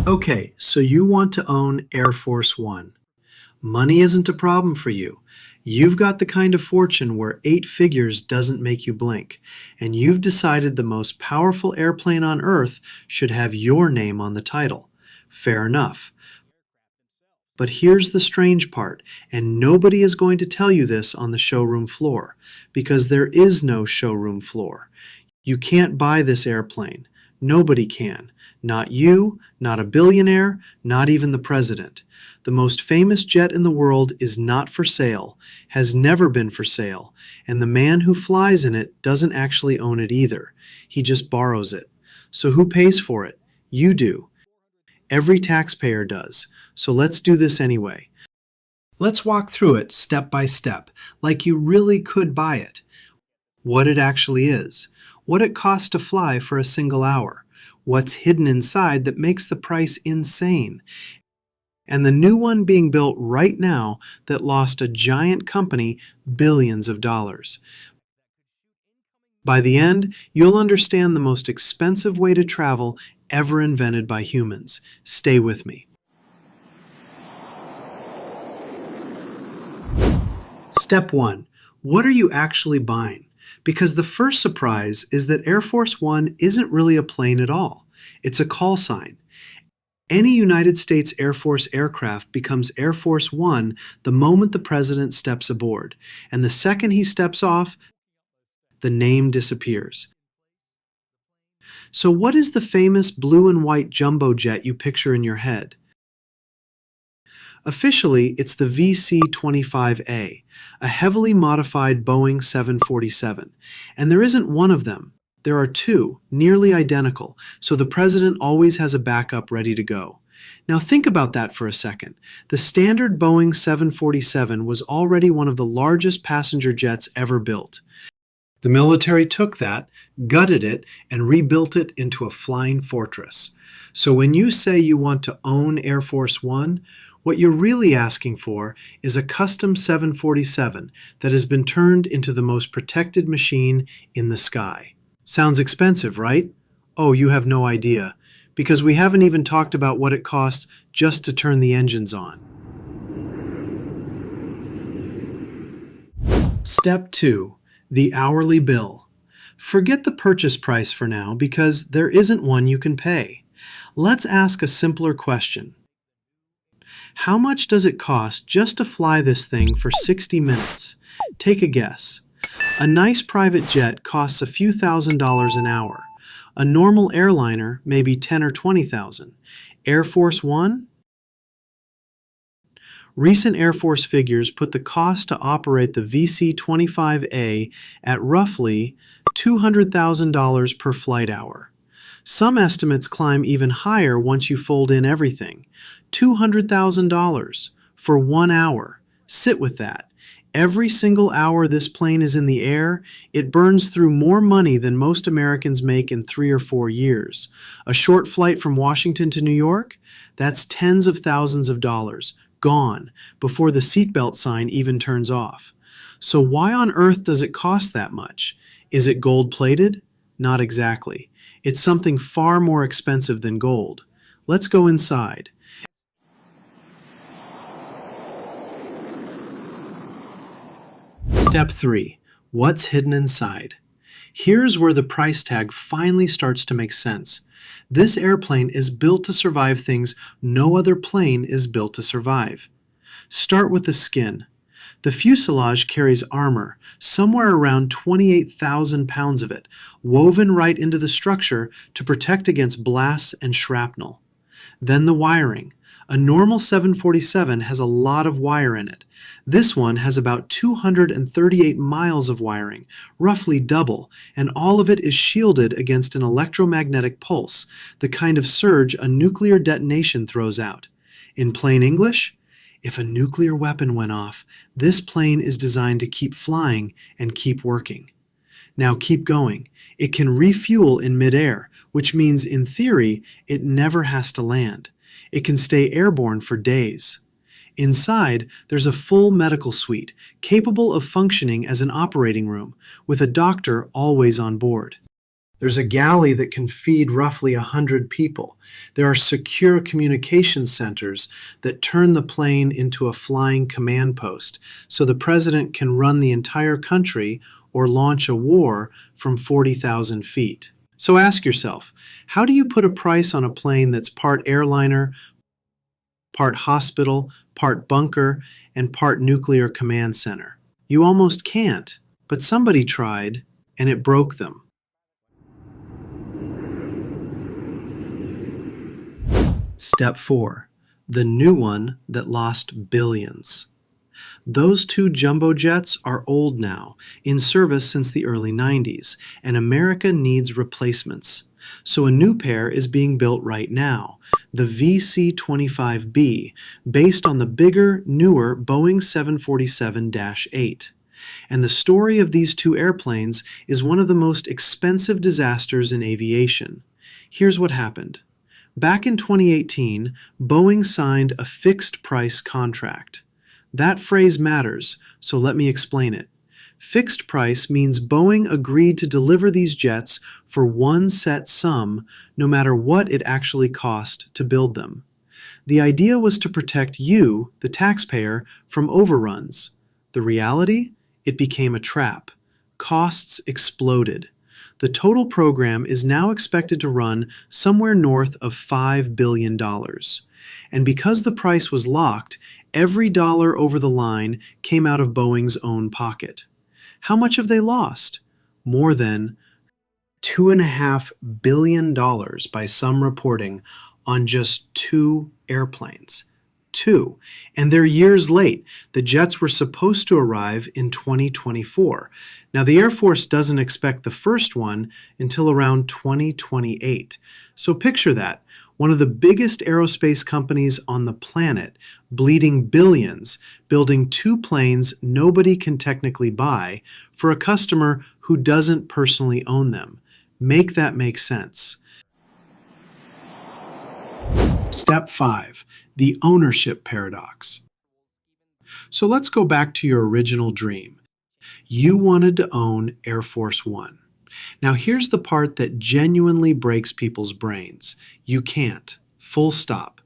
Okay, so you want to own Air Force One. Money isn't a problem for you. You've got the kind of fortune where 8 figures doesn't make you blink, and you've decided the most powerful airplane on Earth should have your name on the title. Fair enough. But here's the strange part, and nobody is going to tell you this on the showroom floor, because there is no showroom floor. You can't buy this airplane. Nobody can. Not you, not a billionaire, not even the president. The most famous jet in the world is not for sale, has never been for sale, and the man who flies in it doesn't actually own it either. He just borrows it. So who pays for it? You do. Every taxpayer does. So let's do this anyway. Let's walk through it step by step, like you really could buy it. What it actually is, what it costs to fly for a single hour, what's hidden inside that makes the price insane, and the new one being built right now that lost a giant company billions of dollars. By the end, you'll understand the most expensive way to travel ever invented by humans. Stay with me. Step 1. What are you actually buying? Because the first surprise is that Air Force One isn't really a plane at all. It's a call sign. Any United States Air Force aircraft becomes Air Force One the moment the president steps aboard, and the second he steps off, the name disappears. So what is the famous blue and white jumbo jet you picture in your head? Officially, it's the VC-25A, a heavily modified Boeing 747, and there isn't one of them. There are two, nearly identical, so the president always has a backup ready to go. Now think about that for a second. The standard Boeing 747 was already one of the largest passenger jets ever built. The military took that, gutted it, and rebuilt it into a flying fortress. So when you say you want to own Air Force One, what you're really asking for is a custom 747 that has been turned into the most protected machine in the sky. Sounds expensive, right? Oh, you have no idea, because we haven't even talked about what it costs just to turn the engines on. Step 2. The hourly bill. Forget the purchase price for now because there isn't one you can pay. Let's ask a simpler question. How much does it cost just to fly this thing for 60 minutes? Take a guess. A nice private jet costs a few $1,000s an hour. A normal airliner maybe $10,000 or $20,000. Air Force One? Recent Air Force figures put the cost to operate the VC-25A at roughly $200,000 per flight hour. Some estimates climb even higher once you fold in everything. $200,000 for 1 hour. Sit with that. Every single hour this plane is in the air, it burns through more money than most Americans make in 3 or 4 years. A short flight from Washington to New York? That's tens of thousands of dollars. Gone before the seatbelt sign even turns off. So why on earth does it cost that much? Is it gold-plated? Not exactly. It's something far more expensive than gold. Let's go inside. Step 3. What's hidden inside? Here's where the price tag finally starts to make sense. This airplane is built to survive things no other plane is built to survive. Start with the skin. The fuselage carries armor, somewhere around 28,000 pounds of it, woven right into the structure to protect against blasts and shrapnel. Then the wiring. A normal 747 has a lot of wire in it. This one has about 238 miles of wiring, roughly double, and all of it is shielded against an electromagnetic pulse, the kind of surge a nuclear detonation throws out. In plain English, if a nuclear weapon went off, this plane is designed to keep flying and keep working. Now keep going. It can refuel in midair, which means in theory, it never has to land. It can stay airborne for days. Inside, there's a full medical suite, capable of functioning as an operating room, with a doctor always on board. There's a galley that can feed roughly 100 people. There are secure communication centers that turn the plane into a flying command post so the president can run the entire country or launch a war from 40,000 feet. So ask yourself, how do you put a price on a plane that's part airliner, part hospital, part bunker, and part nuclear command center? You almost can't, but somebody tried, and it broke them. Step 4. The new one that lost billions. Those two jumbo jets are old now, in service since the early 90s, and America needs replacements. So a new pair is being built right now, the VC-25B, based on the bigger, newer Boeing 747-8. And the story of these two airplanes is one of the most expensive disasters in aviation. Here's what happened. Back in 2018, Boeing signed a fixed-price contract. That phrase matters, so let me explain it. Fixed price means Boeing agreed to deliver these jets for one set sum, no matter what it actually cost to build them. The idea was to protect you, the taxpayer, from overruns. The reality? It became a trap. Costs exploded. The total program is now expected to run somewhere north of $5 billion. And because the price was locked, every dollar over the line came out of Boeing's own pocket. How much have they lost? More than $2.5 billion by some reporting on just two airplanes. Two. And they're years late. The jets were supposed to arrive in 2024. Now, the Air Force doesn't expect the first one until around 2028. So picture that. One of the biggest aerospace companies on the planet, bleeding billions, building two planes nobody can technically buy for a customer who doesn't personally own them. Make that make sense. Step 5. The ownership paradox. So let's go back to your original dream. You wanted to own Air Force One. Now here's the part that genuinely breaks people's brains. You can't. Full stop.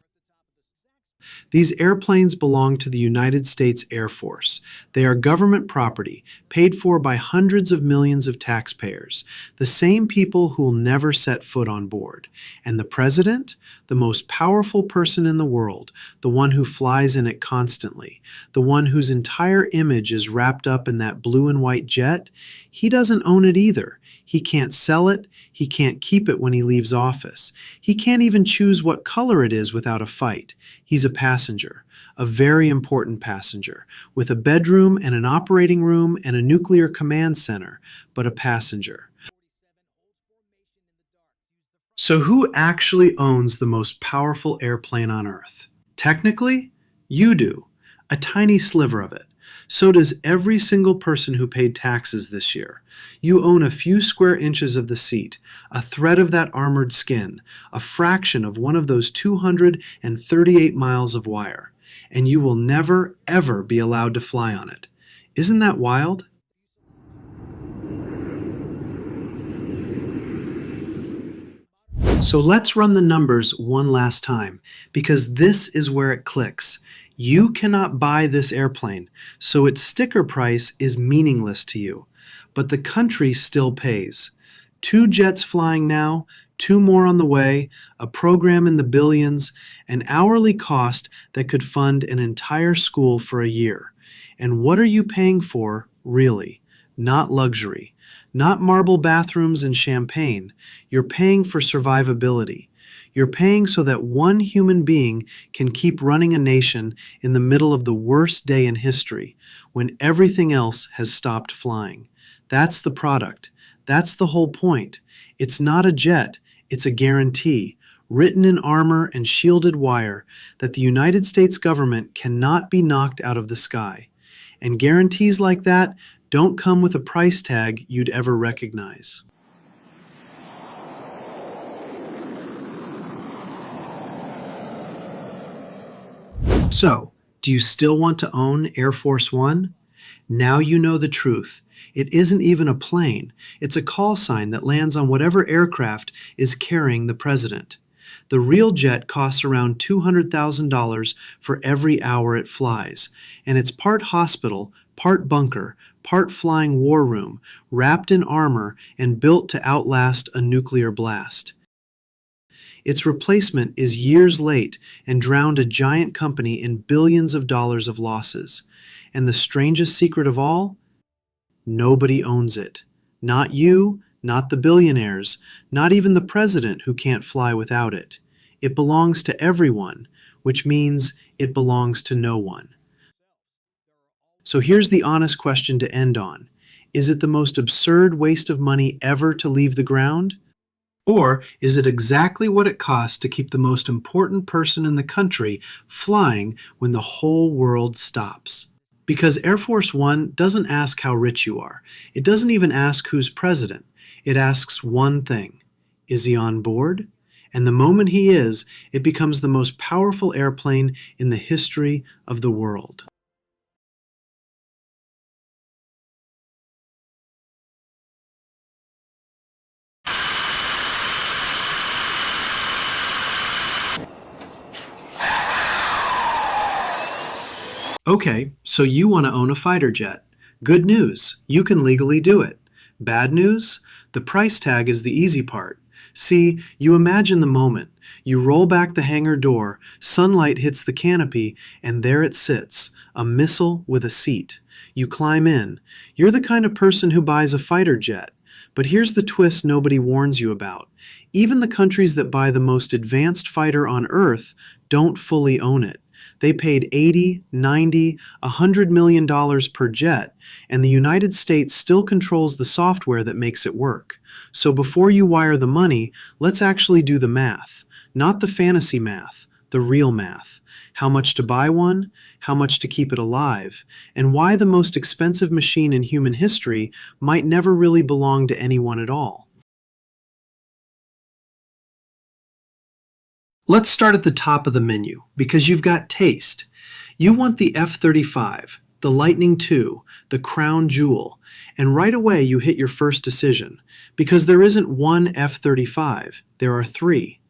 These airplanes belong to the United States Air Force. They are government property, paid for by hundreds of millions of taxpayers, the same people who'll never set foot on board. And the president, the most powerful person in the world, the one who flies in it constantly, the one whose entire image is wrapped up in that blue and white jet, he doesn't own it either. He can't sell it. He can't keep it when he leaves office. He can't even choose what color it is without a fight. He's a passenger, a very important passenger, with a bedroom and an operating room and a nuclear command center, but a passenger. So who actually owns the most powerful airplane on Earth? Technically, you do, a tiny sliver of it. So does every single person who paid taxes this year. You own a few square inches of the seat, a thread of that armored skin, a fraction of one of those 238 miles of wire, and you will never, ever be allowed to fly on it. Isn't that wild? So let's run the numbers one last time, because this is where it clicks. You cannot buy this airplane, so its sticker price is meaningless to you. But the country still pays. 2 jets flying now, 2 more on the way, a program in the billions, an hourly cost that could fund an entire school for a year. And what are you paying for, really? Not luxury. Not marble bathrooms and champagne. You're paying for survivability. You're paying so that one human being can keep running a nation in the middle of the worst day in history, when everything else has stopped flying. That's the product. That's the whole point. It's not a jet. It's a guarantee, written in armor and shielded wire, that the United States government cannot be knocked out of the sky. And guarantees like that don't come with a price tag you'd ever recognize. So, do you still want to own Air Force One? Now you know the truth. It isn't even a plane. It's a call sign that lands on whatever aircraft is carrying the president. The real jet costs around $200,000 for every hour it flies, and it's part hospital, part bunker, part flying war room, wrapped in armor and built to outlast a nuclear blast. Its replacement is years late and drowned a giant company in billions of dollars of losses. And the strangest secret of all? Nobody owns it. Not you, not the billionaires, not even the president who can't fly without it. It belongs to everyone, which means it belongs to no one. So here's the honest question to end on. Is it the most absurd waste of money ever to leave the ground? Or is it exactly what it costs to keep the most important person in the country flying when the whole world stops? Because Air Force One doesn't ask how rich you are. It doesn't even ask who's president. It asks one thing. Is he on board? And the moment he is, it becomes the most powerful airplane in the history of the world. Okay, so you want to own a fighter jet. Good news, you can legally do it. Bad news, the price tag is the easy part. See, you imagine the moment. You roll back the hangar door, sunlight hits the canopy, and there it sits, a missile with a seat. You climb in. You're the kind of person who buys a fighter jet. But here's the twist nobody warns you about. Even the countries that buy the most advanced fighter on Earth don't fully own it. They paid $80, $90, $100 million per jet, and the United States still controls the software that makes it work. So before you wire the money, let's actually do the math. Not the fantasy math, the real math. How much to buy one, how much to keep it alive, and why the most expensive machine in human history might never really belong to anyone at all. Let's start at the top of the menu, because you've got taste. You want the F-35, the Lightning II, the crown jewel, and right away you hit your first decision, because there isn't one F-35, there are three.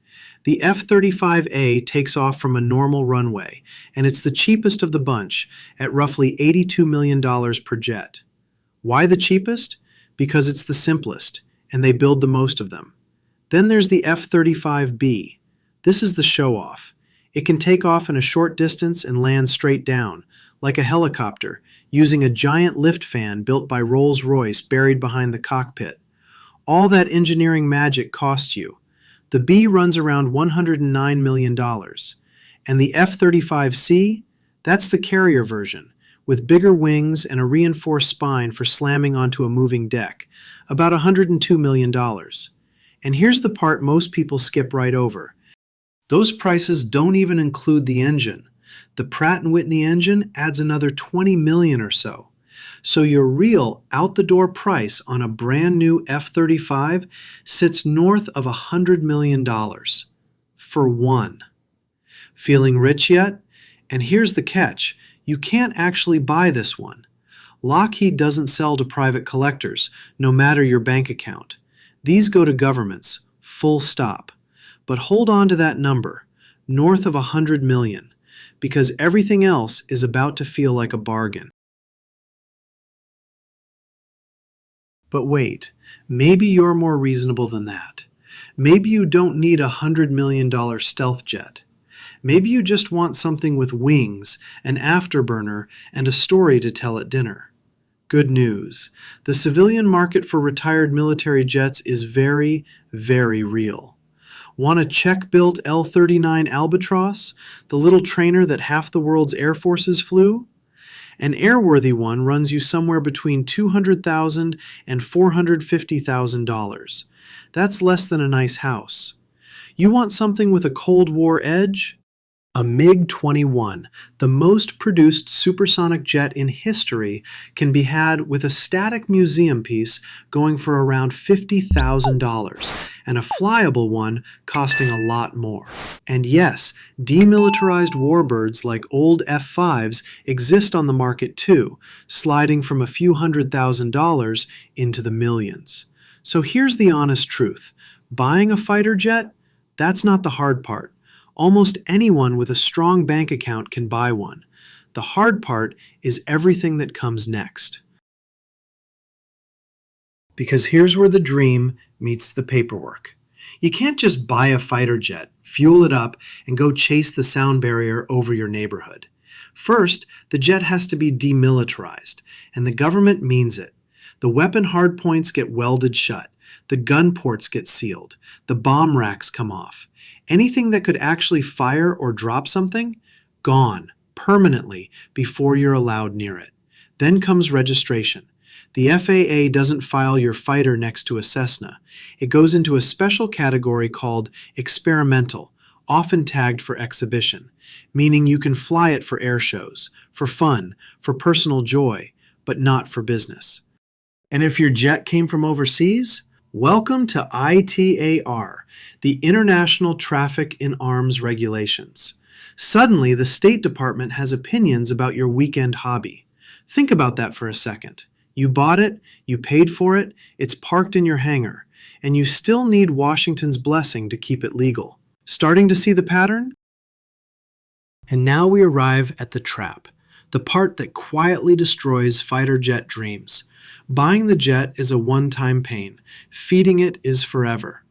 The F-35A takes off from a normal runway, and it's the cheapest of the bunch, at roughly $82 million per jet. Why the cheapest? Because it's the simplest, and they build the most of them. Then there's the F-35B. This is the show-off. It can take off in a short distance and land straight down, like a helicopter, using a giant lift fan built by Rolls-Royce buried behind the cockpit. All that engineering magic costs you. The B runs around $109 million. And the F-35C? That's the carrier version, with bigger wings and a reinforced spine for slamming onto a moving deck, about $102 million. And here's the part most people skip right over. Those prices don't even include the engine. The Pratt & Whitney engine adds another $20 million or so. So your real out-the-door price on a brand new F-35 sits north of $100 million. For one. Feeling rich yet? And here's the catch. You can't actually buy this one. Lockheed doesn't sell to private collectors, no matter your bank account. These go to governments, full stop. But hold on to that number, north of $100 million, because everything else is about to feel like a bargain. But wait, maybe you're more reasonable than that. Maybe you don't need a $100 million stealth jet. Maybe you just want something with wings, an afterburner, and a story to tell at dinner. Good news. The civilian market for retired military jets is very, very real. Want a Czech-built L-39 Albatross, the little trainer that half the world's air forces flew? An airworthy one runs you somewhere between $200,000 and $450,000. That's less than a nice house. You want something with a Cold War edge? A MiG-21, the most produced supersonic jet in history, can be had with a static museum piece going for around $50,000 and a flyable one costing a lot more. And yes, demilitarized warbirds like old F-5s exist on the market too, sliding from a few $100,000 into the millions. So here's the honest truth. Buying a fighter jet? That's not the hard part. Almost anyone with a strong bank account can buy one. The hard part is everything that comes next. Because here's where the dream meets the paperwork. You can't just buy a fighter jet, fuel it up, and go chase the sound barrier over your neighborhood. First, the jet has to be demilitarized, and the government means it. The weapon hardpoints get welded shut. The gun ports get sealed. The bomb racks come off. Anything that could actually fire or drop something? Gone, permanently, before you're allowed near it. Then comes registration. The FAA doesn't file your fighter next to a Cessna. It goes into a special category called experimental, often tagged for exhibition, meaning you can fly it for air shows, for fun, for personal joy, but not for business. And if your jet came from overseas? Welcome to ITAR, the International Traffic in Arms Regulations. Suddenly, the State Department has opinions about your weekend hobby. Think about that for a second. You bought it, you paid for it, it's parked in your hangar, and you still need Washington's blessing to keep it legal. Starting to see the pattern? And now we arrive at the trap, the part that quietly destroys fighter jet dreams. Buying the jet is a one-time pain. Feeding it is forever.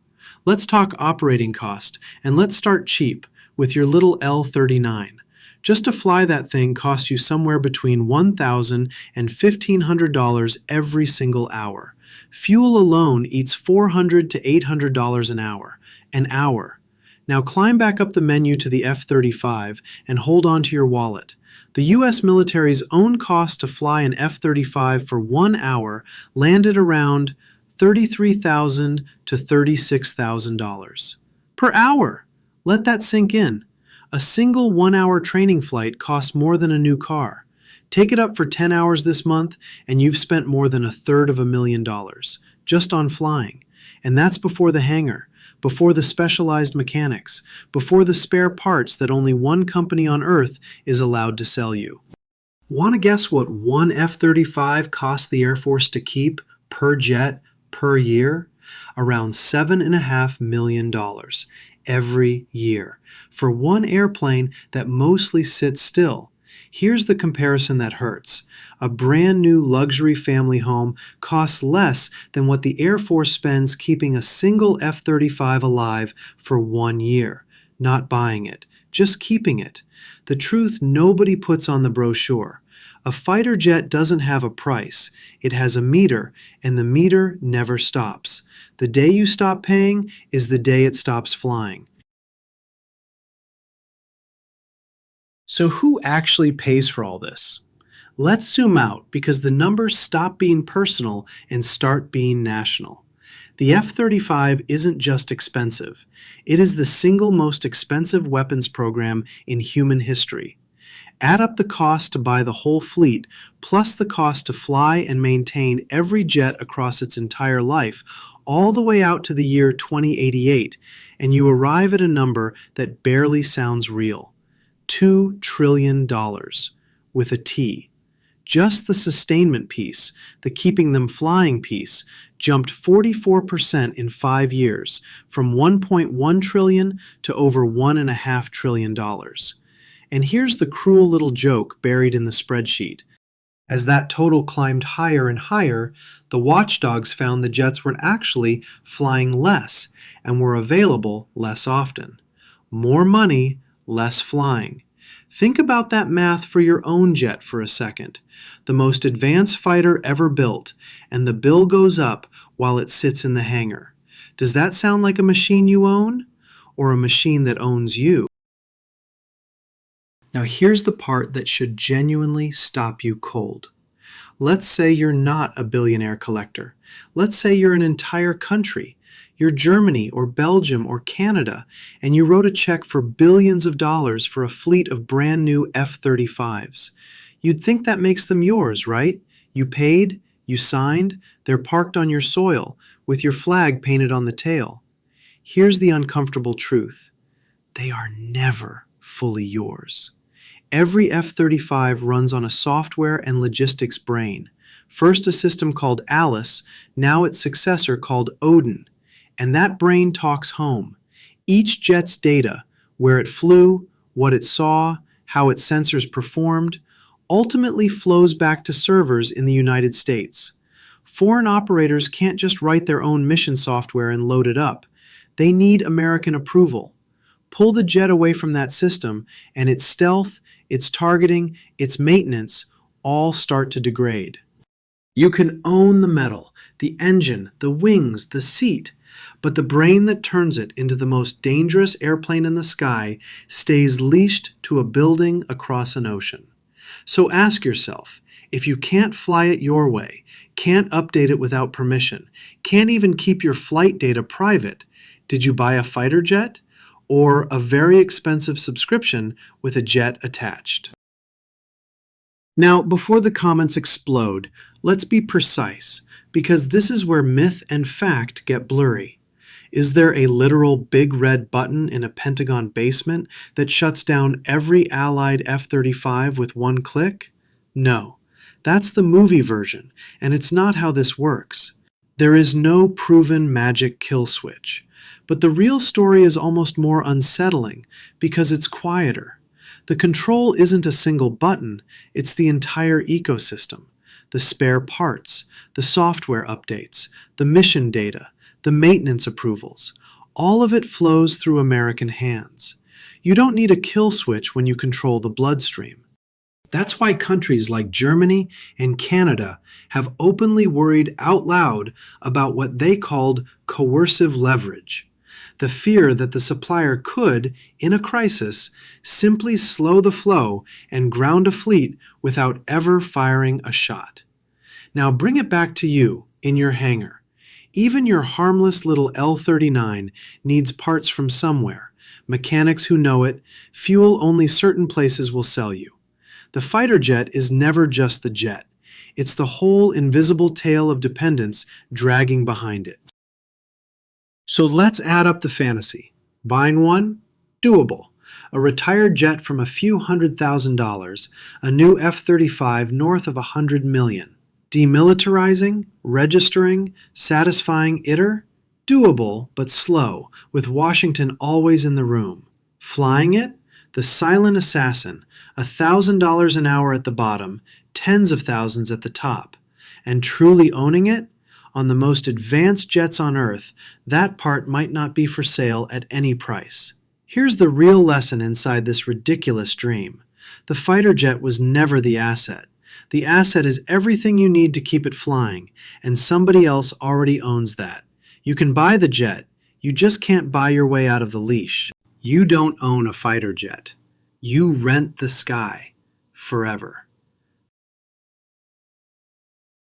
Let's talk operating cost, and let's start cheap with your little L-39. Just to fly that thing costs you somewhere between $1,000 and $1,500 every single hour. Fuel alone eats $400 to $800 an hour. An hour. Now climb back up the menu to the F-35 and hold on to your wallet. The U.S. military's own cost to fly an F-35 for 1 hour landed around $33,000 to $36,000 per hour. Let that sink in. A single 1-hour training flight costs more than a new car. Take it up for 10 hours this month, and you've spent more than $250,000 just on flying. And that's before the hangar, before the specialized mechanics, before the spare parts that only one company on Earth is allowed to sell you. Want to guess what one F-35 costs the Air Force to keep per jet per year? Around $7.5 million every year for one airplane that mostly sits still. Here's the comparison that hurts. A brand new luxury family home costs less than what the Air Force spends keeping a single F-35 alive for 1 year. Not buying it, just keeping it. The truth nobody puts on the brochure. A fighter jet doesn't have a price. It has a meter, and the meter never stops. The day you stop paying is the day it stops flying. So who actually pays for all this? Let's zoom out because the numbers stop being personal and start being national. The F-35 isn't just expensive. It is the single most expensive weapons program in human history. Add up the cost to buy the whole fleet, plus the cost to fly and maintain every jet across its entire life, all the way out to the year 2088, and you arrive at a number that barely sounds real. $2 trillion, with a T. Just the sustainment piece, the keeping them flying piece, jumped 44% in 5 years, from $1.1 trillion to over $1.5 trillion. And here's the cruel little joke buried in the spreadsheet. As that total climbed higher and higher, the watchdogs found the jets were actually flying less and were available less often. More money, less flying. Think about that math for your own jet for a second. The most advanced fighter ever built, and the bill goes up while it sits in the hangar. Does that sound like a machine you own, or a machine that owns you? Now here's the part that should genuinely stop you cold. Let's say you're not a billionaire collector. Let's say you're an entire country. You're Germany or Belgium or Canada, and you wrote a check for billions of dollars for a fleet of brand new F-35s. You'd think that makes them yours, right? You paid, you signed, they're parked on your soil, with your flag painted on the tail. Here's the uncomfortable truth. They are never fully yours. Every F-35 runs on a software and logistics brain. First a system called Alice, now its successor called Odin. And that brain talks home. Each jet's data, where it flew, what it saw, how its sensors performed, ultimately flows back to servers in the United States. Foreign operators can't just write their own mission software and load it up. They need American approval. Pull the jet away from that system, and its stealth, its targeting, its maintenance all start to degrade. You can own the metal, the engine, the wings, the seat, but the brain that turns it into the most dangerous airplane in the sky stays leashed to a building across an ocean. So ask yourself, if you can't fly it your way, can't update it without permission, can't even keep your flight data private, did you buy a fighter jet or a very expensive subscription with a jet attached? Now, before the comments explode, let's be precise, because this is where myth and fact get blurry. Is there a literal big red button in a Pentagon basement that shuts down every Allied F-35 with one click? No. That's the movie version, and it's not how this works. There is no proven magic kill switch. But the real story is almost more unsettling because it's quieter. The control isn't a single button, it's the entire ecosystem. The spare parts, the software updates, the mission data, the maintenance approvals. All of it flows through American hands. You don't need a kill switch when you control the bloodstream. That's why countries like Germany and Canada have openly worried out loud about what they called coercive leverage. The fear that the supplier could, in a crisis, simply slow the flow and ground a fleet without ever firing a shot. Now bring it back to you, in your hangar. Even your harmless little L-39 needs parts from somewhere, mechanics who know it, fuel only certain places will sell you. The fighter jet is never just the jet. It's the whole invisible tail of dependence dragging behind it. So let's add up the fantasy. Buying one? Doable. A retired jet from a few $100,000, a new F-35 north of $100 million. Demilitarizing, registering, satisfying ITER? Doable, but slow, with Washington always in the room. Flying it? The silent assassin, $1,000 an hour at the bottom, tens of thousands at the top. And truly owning it? On the most advanced jets on Earth, that part might not be for sale at any price. Here's the real lesson inside this ridiculous dream. The fighter jet was never the asset. The asset is everything you need to keep it flying, and somebody else already owns that. You can buy the jet, you just can't buy your way out of the leash. You don't own a fighter jet. You rent the sky forever.